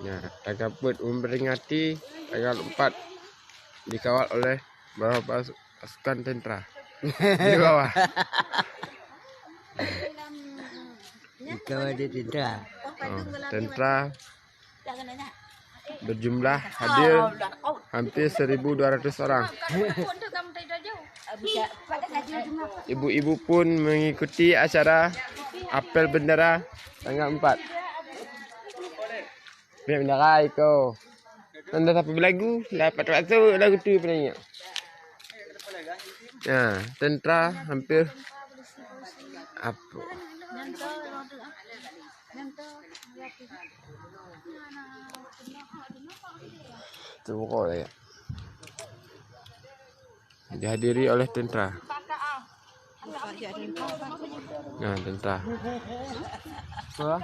Ya, tanggal put memperingati tanggal 4 dikawal oleh beberapa pasukan tentara di bawah. Dikawal di tentara. Tentara berjumlah hadir hampir 1.200 orang. Ibu-ibu pun mengikuti acara apel bendera tanggal 4. Apel bendera itu. Anda apa lagu? Dapat waktu lagu tu penyanyi. Ya, tentara hampir apa? Cukup ya. Dihadiri oleh tentara. Nah, tentara. Apa?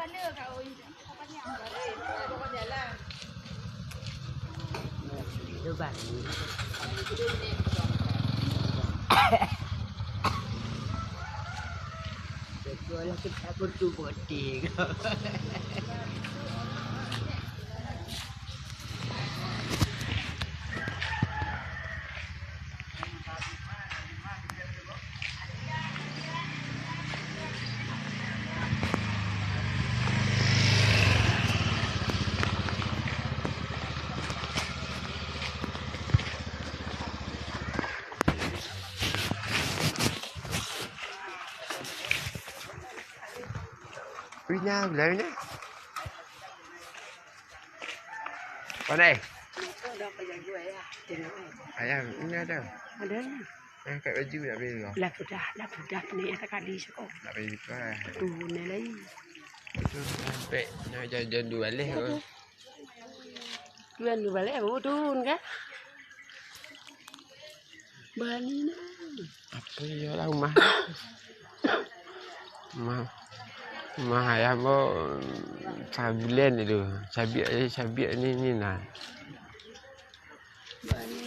Coba. Sekolah kita bertubuh-tubuh. Wina, bila ni? Mana? Ayam, ini ada. Ada. Yang kat baju nak beli kau. Dah sudah ni tak kali sekok. Nak beli kau lah. Tu ni lagi. Tu sampai nak jajan dua balik kau. Tuan tu balik apa tun kan? Bani ni. Apa ya lah rumah. Rumah ayam tu sabulan itu. Cabiak ni nah. Bani